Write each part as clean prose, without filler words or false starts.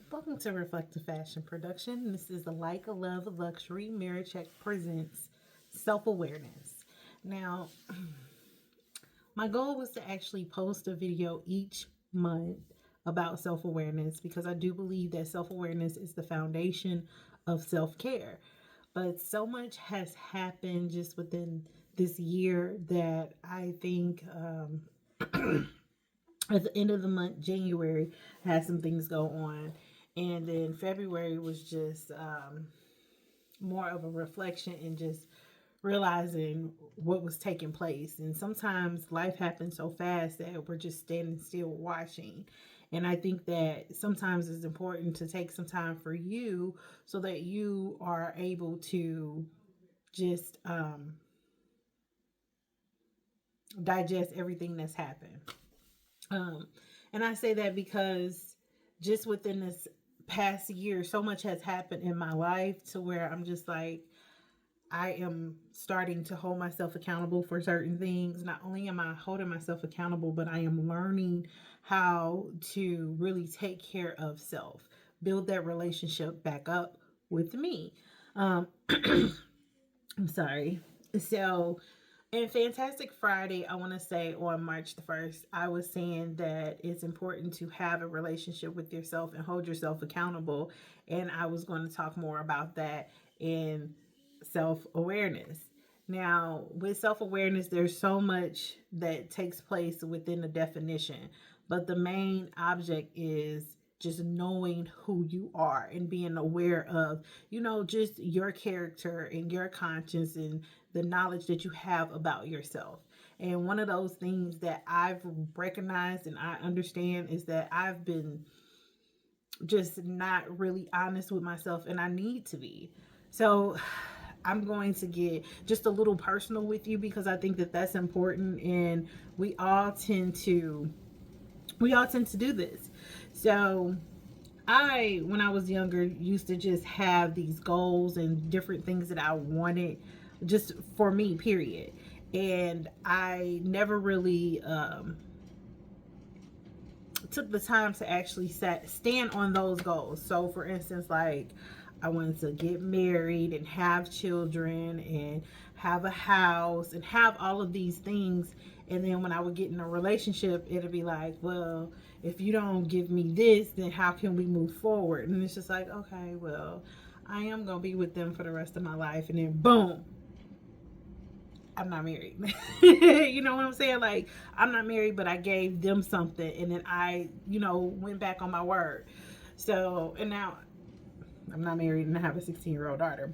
Welcome to Reflective Fashion Production. This is the Like a Love Luxury Mirror Check presents self awareness. Now, my goal was to actually post a video each month about self awareness because I do believe that self awareness is the foundation of self care. But so much has happened just within this year that I think at the end of the month, January had some things go on, and then February was just more of a reflection and just realizing what was taking place. And sometimes life happens so fast that we're just standing still watching. And I think that sometimes it's important to take some time for you so that you are able to just digest everything that's happened. Um, and I say that because just within this past year, so much has happened in my life to where I'm just like, I am starting to hold myself accountable for certain things. Not only am I holding myself accountable, but I am learning how to really take care of self, build that relationship back up with me. Um, I'm sorry. So, and Fantastic Friday, I want to say on March the 1st, I was saying that it's important to have a relationship with yourself and hold yourself accountable. And I was going to talk more about that in self awareness. Now, with self awareness, there's so much that takes place within the definition, but the main object is just knowing who you are and being aware of, just your character and your conscience and the knowledge that you have about yourself. And one of those things that I've recognized and I understand is that I've been just not really honest with myself, and I need to be. So I'm going to get just a little personal with you because I think that that's important, and we all tend to do this. So when I was younger, used to just have these goals and different things that I wanted just for me, period. And I never really took the time to actually stand on those goals. So, for instance, like I wanted to get married and have children and have a house and have all of these things. And then when I would get in a relationship, it'd be like, well, if you don't give me this, then how can we move forward? And it's just like, okay, well, I am going to be with them for the rest of my life. And then, boom, I'm not married. You know what I'm saying? Like, I'm not married, but I gave them something. And then I, went back on my word. So, and now I'm not married and I have a 16-year-old daughter.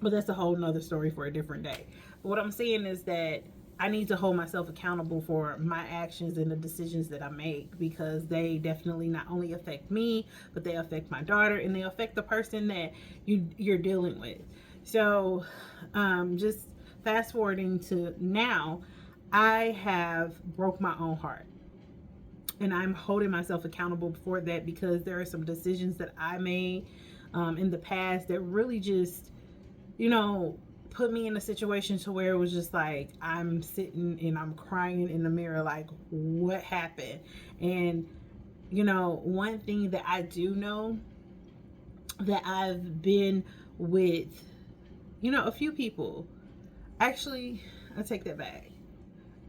But that's a whole nother story for a different day. But what I'm saying is that I need to hold myself accountable for my actions and the decisions that I make because they definitely not only affect me, but they affect my daughter and they affect the person that you're dealing with. So, just fast forwarding to now, I have broke my own heart. And I'm holding myself accountable for that because there are some decisions that I made in the past that really just, you know, put me in a situation to where it was just like I'm sitting and I'm crying in the mirror, like, what happened? And, one thing that I do know that I've been with, a few people. Actually, I take that back.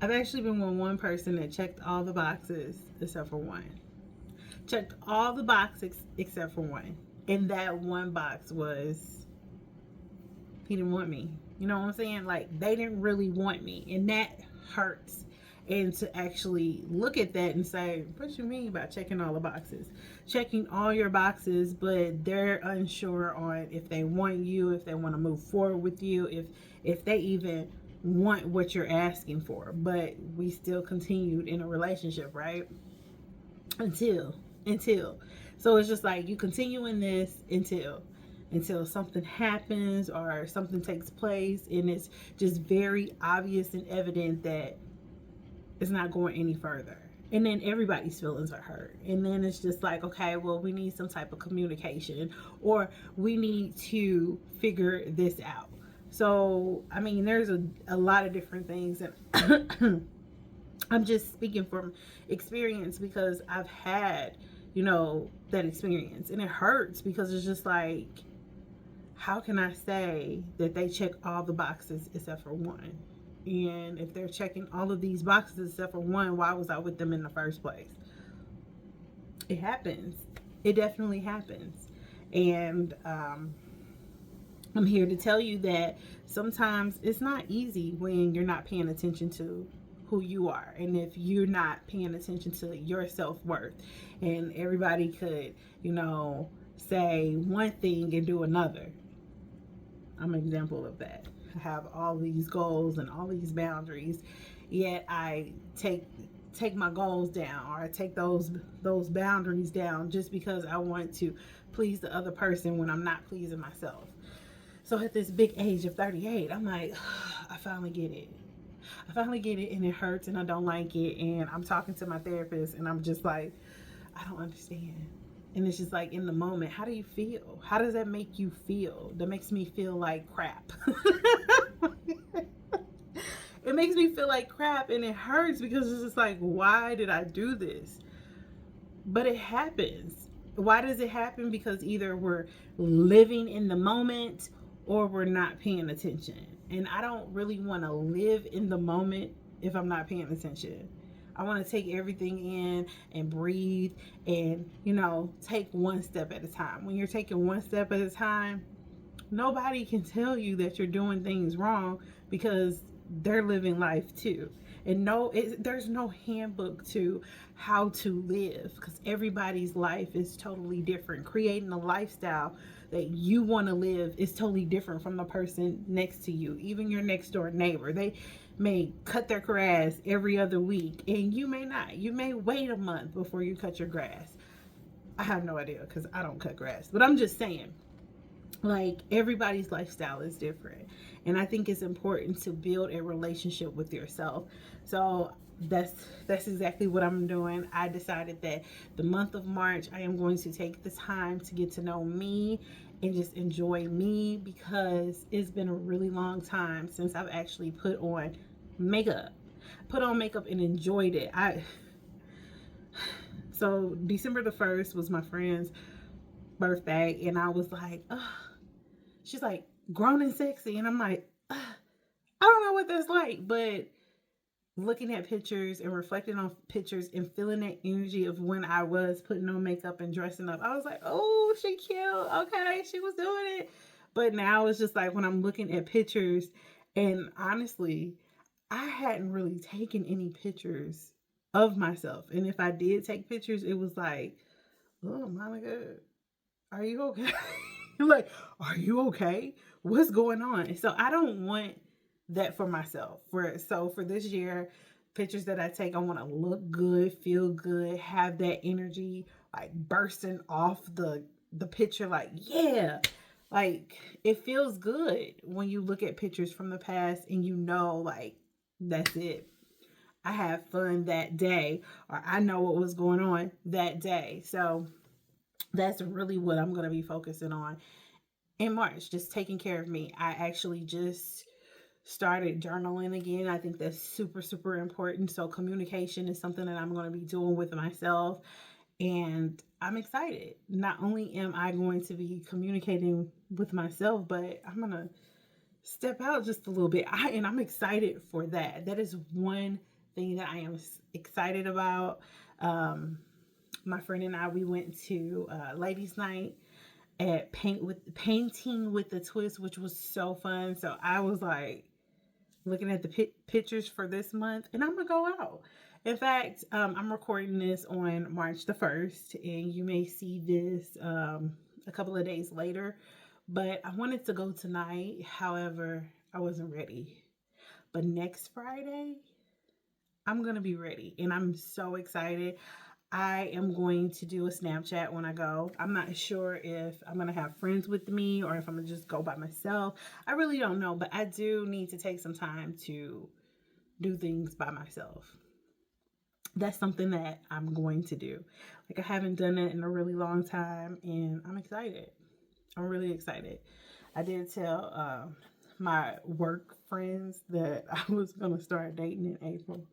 I've actually been with one person that checked all the boxes except for one. Checked all the boxes except for one. And that one box was he didn't want me. You know what I'm saying? Like, they didn't really want me. And that hurts. And to actually look at that and say, what you mean by checking all the boxes? Checking all your boxes, but they're unsure on if they want you, if they want to move forward with you, if they even want what you're asking for. But we still continued in a relationship, right? Until so it's just like you continue in this until something happens or something takes place and it's just very obvious and evident that it's not going any further, and then everybody's feelings are hurt, and then it's just like, okay, well, we need some type of communication or we need to figure this out. So I mean, there's a lot of different things, and I'm just speaking from experience because I've had that experience. And it hurts because it's just like, how can I say that they check all the boxes except for one? And if they're checking all of these boxes except for one, why was I with them in the first place? It happens. It definitely happens. And I'm here to tell you that sometimes it's not easy when you're not paying attention to who you are, and if you're not paying attention to your self-worth. And everybody could, say one thing and do another. I'm an example of that. I have all these goals and all these boundaries, yet I take my goals down, or I take those boundaries down just because I want to please the other person when I'm not pleasing myself. So at this big age of 38, I'm like, I finally get it. I finally get it, and it hurts, and I don't like it. And I'm talking to my therapist, and I'm just like, I don't understand. And it's just like, in the moment, how do you feel? How does that make you feel? That makes me feel like crap. It makes me feel like crap, and it hurts because it's just like, why did I do this? But it happens. Why does it happen? Because either we're living in the moment or we're not paying attention. And I don't really want to live in the moment if I'm not paying attention. I want to take everything in and breathe and, take one step at a time. When you're taking one step at a time, nobody can tell you that you're doing things wrong because they're living life too. And there's no handbook to how to live, because everybody's life is totally different. Creating a lifestyle that you want to live is totally different from the person next to you. Even your next door neighbor, they may cut their grass every other week, and you may not. You may wait a month before you cut your grass. I have no idea because I don't cut grass, but I'm just saying, like, everybody's lifestyle is different, and I think it's important to build a relationship with yourself. So that's exactly what I'm doing. I decided that the month of March, I am going to take the time to get to know me and just enjoy me, because it's been a really long time since I've actually makeup put on makeup and enjoyed it. I So December the 1st was my friend's birthday, and I was like, oh, she's like, grown and sexy. And I'm like, I don't know what that's like, but looking at pictures and reflecting on pictures and feeling that energy of when I was putting on makeup and dressing up, I was like, oh, she cute. Okay, she was doing it. But now it's just like, when I'm looking at pictures, and honestly, I hadn't really taken any pictures of myself. And if I did take pictures, it was like, oh my God, are you okay? Like, are you okay? What's going on? So I don't want that for myself. For this year, pictures that I take, I want to look good, feel good, have that energy like bursting off the picture. Like, yeah, like, it feels good when you look at pictures from the past and like, that's it. I had fun that day, or I know what was going on that day. So that's really what I'm going to be focusing on in March, just taking care of me. I actually just started journaling again. I think that's super, super important. So, communication is something that I'm going to be doing with myself. And I'm excited. Not only am I going to be communicating with myself, but I'm going to step out just a little bit. And I'm excited for that. That is one thing that I am excited about. My friend and I, we went to ladies' night at painting with the twist, which was so fun. So I was like looking at the pictures for this month, and I'm gonna go out. In fact, I'm recording this on March the 1st, and you may see this a couple of days later. But I wanted to go tonight. However, I wasn't ready. But next Friday, I'm gonna be ready, and I'm so excited. I am going to do a Snapchat when I go. I'm not sure if I'm going to have friends with me or if I'm going to just go by myself. I really don't know, but I do need to take some time to do things by myself. That's something that I'm going to do. Like, I haven't done it in a really long time, and I'm excited. I'm really excited. I did tell my work friends that I was going to start dating in April.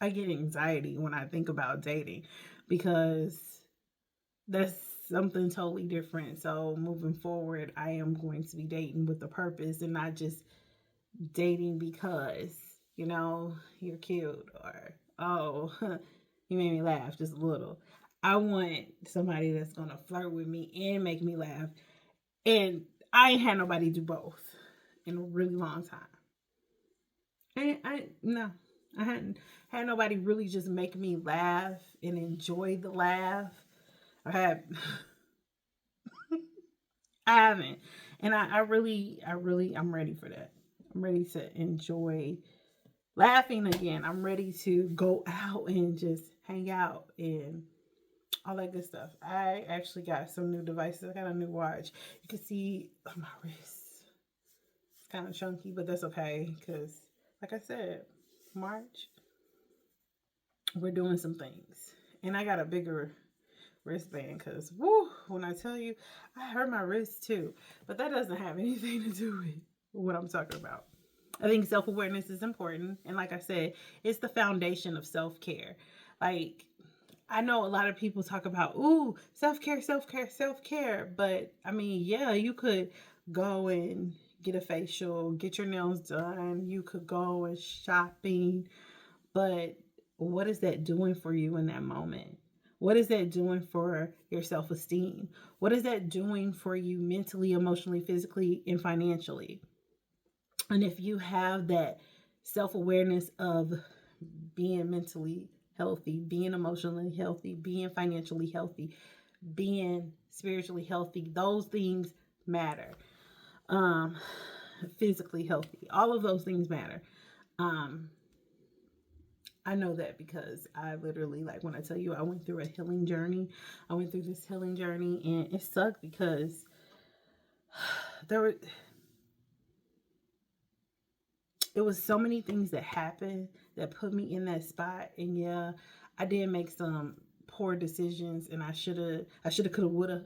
I get anxiety when I think about dating because that's something totally different. So moving forward, I am going to be dating with a purpose and not just dating because, you're cute or, oh, you made me laugh just a little. I want somebody that's going to flirt with me and make me laugh. And I ain't had nobody do both in a really long time. No, I hadn't had nobody really just make me laugh and enjoy the laugh. I had, I haven't, and I'm ready for that. I'm ready to enjoy laughing again. I'm ready to go out and just hang out and all that good stuff. I actually got some new devices. I got a new watch. You can see on my wrist. It's kind of chunky, but that's okay because, like I said, March, we're doing some things. And I got a bigger wristband because, woo, when I tell you, I hurt my wrist too. But that doesn't have anything to do with what I'm talking about. I think self awareness is important. And like I said, it's the foundation of self care. Like, I know a lot of people talk about, ooh, self care, self care, self care. But I mean, yeah, you could go and get a facial, get your nails done. You could go and shopping. But what is that doing for you in that moment? What is that doing for your self esteem? What is that doing for you mentally, emotionally, physically, and financially? And if you have that self awareness of being mentally healthy, being emotionally healthy, being financially healthy, being spiritually healthy, those things matter. Um, Physically healthy, all of those things matter. Um, I know that because I literally, like, when I tell you I went through a healing journey, I went through this healing journey and it sucked because there were, it was so many things that happened that put me in that spot. And yeah, I did make some poor decisions and I should have, could have, would have,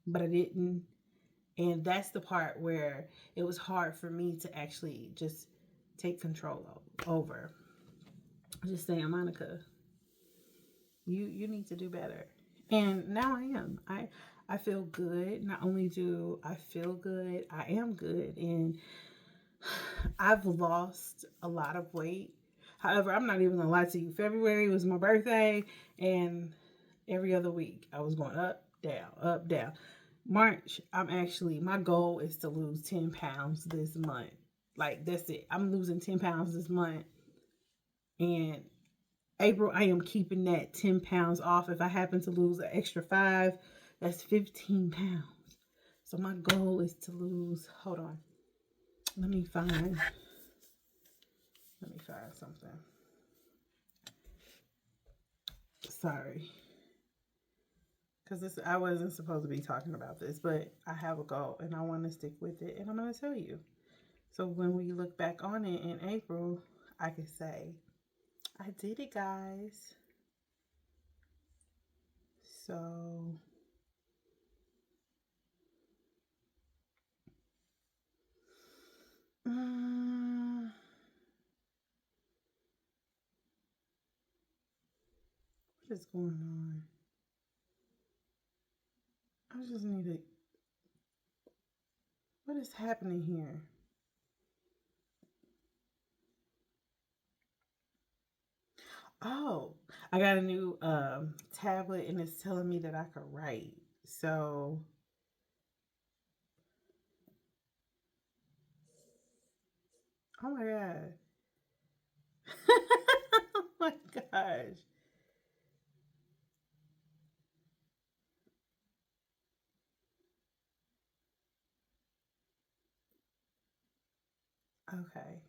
but I didn't. And that's the part where it was hard for me to actually just take control over. Just saying, Monica, you need to do better. And now I am. I feel good. Not only do I feel good, I am good. And I've lost a lot of weight. However, I'm not even gonna lie to you. February was my birthday, and every other week I was going up, down, up, down. March, my goal is to lose 10 pounds this month. Like, that's it. I'm losing 10 pounds this month. And April, I am keeping that 10 pounds off. If I happen to lose an extra 5, that's 15 pounds. So my goal is to lose, hold on. Let me find something. Sorry. Because I wasn't supposed to be talking about this, but I have a goal and I want to stick with it, and I'm going to tell you. So when we look back on it in April, I can say, I did it, guys. So, um, what is going on? I just need to. What is happening here? Oh, I got a new tablet and it's telling me that I could write. So, oh my God. Oh my gosh. Okay.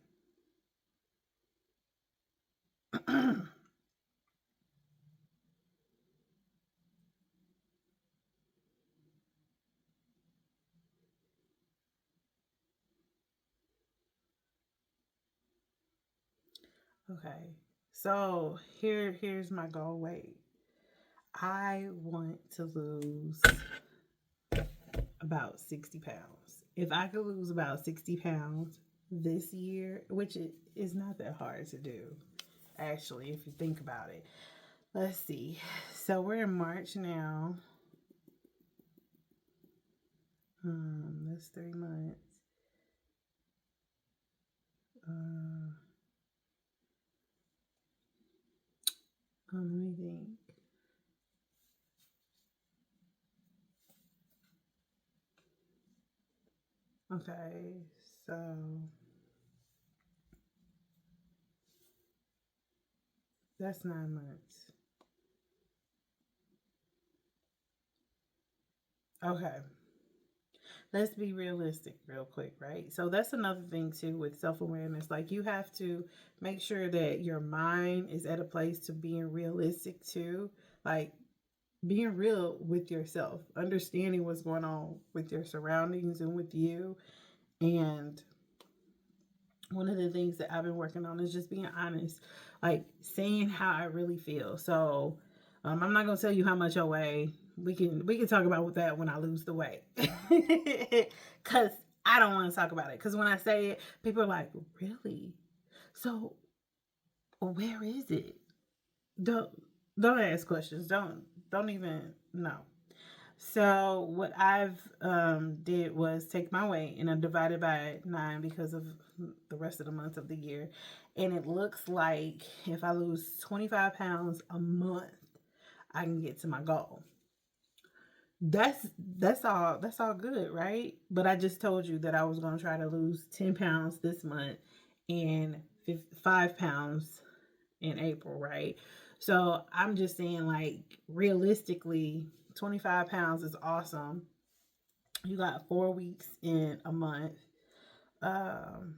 Okay. So here's my goal weight. I want to lose about 60 pounds. If I could lose about 60 pounds this year, which is not that hard to do. actually, if you think about it. Let's see. So we're in March now. That's 3 months. Let me think. Okay, so that's 9 months. Okay. Let's be realistic real quick, right? So that's another thing too with self-awareness. Like you have to make sure that your mind is at a place to being realistic too. Like being real with yourself, understanding what's going on with your surroundings and with you. And one of the things that I've been working on is just being honest, like saying how I really feel. So I'm not gonna tell you how much I weigh. We can talk about that when I lose the weight, cause I don't want to talk about it. Cause when I say it, people are like, "Really? So where is it?" Don't don't ask questions. Don't even know. So what I've did was take my weight and I divided by 9 because of the rest of the months of the year, and it looks like if I lose 25 pounds a month, I can get to my goal. That's all good, right? But I just told you that I was going to try to lose 10 pounds this month and 5 pounds in April, right? So I'm just saying, like, realistically, 25 pounds is awesome. You got 4 weeks in a month. Um,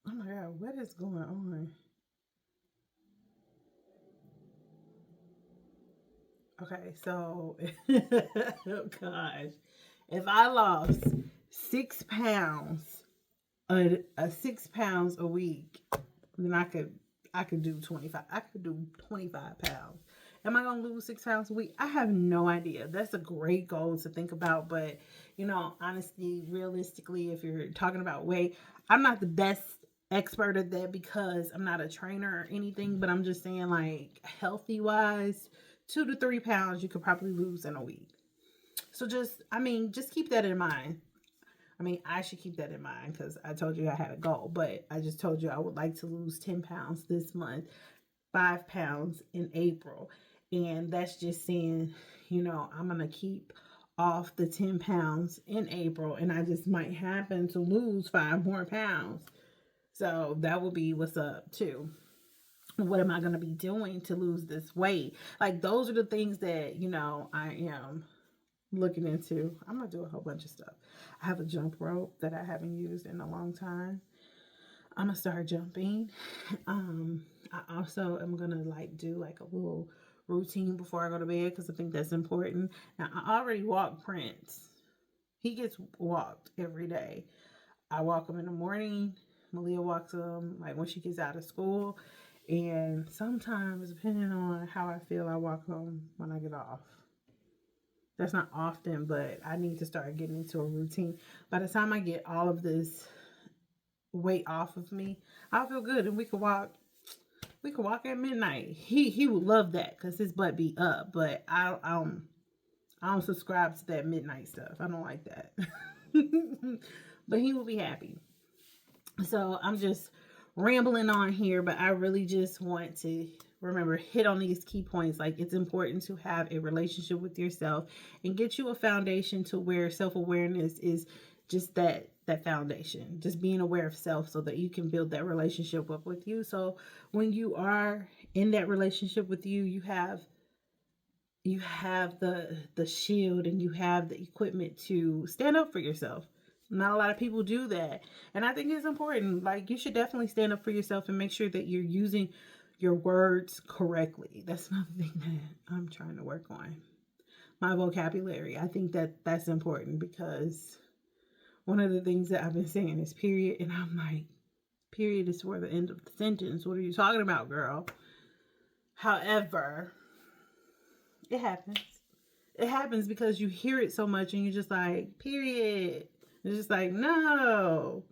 oh my God, what is going on? Okay, so, oh gosh, if I lost 6 pounds, a 6 pounds a week, then I could do 25. I could do 25 pounds. Am I gonna lose 6 pounds a week? I have no idea. That's a great goal to think about, but honestly, realistically, if you're talking about weight, I'm not the best expert at that because I'm not a trainer or anything, but I'm just saying, like, healthy wise, 2 to 3 pounds you could probably lose in a week. So just keep that in mind. I mean, I should keep that in mind because I told you I had a goal, but I just told you I would like to lose 10 pounds this month, 5 pounds in April. And that's just saying, I'm going to keep off the 10 pounds in April, and I just might happen to lose 5 more pounds. So that will be what's up, too. What am I going to be doing to lose this weight? Like, those are the things that, I am looking into. I'm gonna do a whole bunch of stuff. I have a jump rope that I haven't used in a long time. I'm gonna start jumping. I also am gonna like do like a little routine before I go to bed because I think that's important. Now I already walk Prince. He gets walked every day. I walk him in the morning. Malia walks him like when she gets out of school. And sometimes, depending on how I feel, I walk home when I get off. That's not often, but I need to start getting into a routine. By the time I get all of this weight off of me, I'll feel good, and we could walk. We could walk at midnight. He would love that because his butt be up, but I don't subscribe to that midnight stuff. I don't like that. But he will be happy. So I'm just rambling on here, but I really just want to remember hit on these key points. Like, it's important to have a relationship with yourself and get you a foundation to where self-awareness is just that foundation, just being aware of self so that you can build that relationship up with you. So when you are in that relationship with you, you have the shield and you have the equipment to stand up for yourself. Not a lot of people do that, and I think it's important. Like, you should definitely stand up for yourself and make sure that you're using your words correctly. That's another thing that I'm trying to work on, my vocabulary. I think that that's important because one of the things that I've been saying is period, and I'm like, period is for the end of the sentence. What are you talking about, girl? However, it happens. It happens because you hear it so much and you're just like, period. It's just like, no.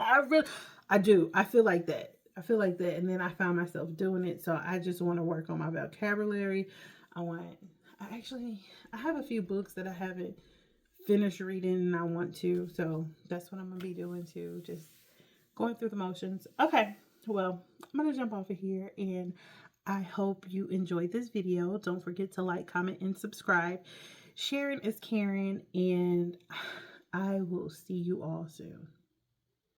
I really, I do. I feel like that. I feel like that. And then I found myself doing it. So I just want to work on my vocabulary. I want, I actually, I have a few books that I haven't finished reading and I want to. So that's what I'm going to be doing too. Just going through the motions. Okay. Well, I'm going to jump off of here and I hope you enjoyed this video. Don't forget to like, comment, and subscribe. Sharing is caring, and I will see you all soon.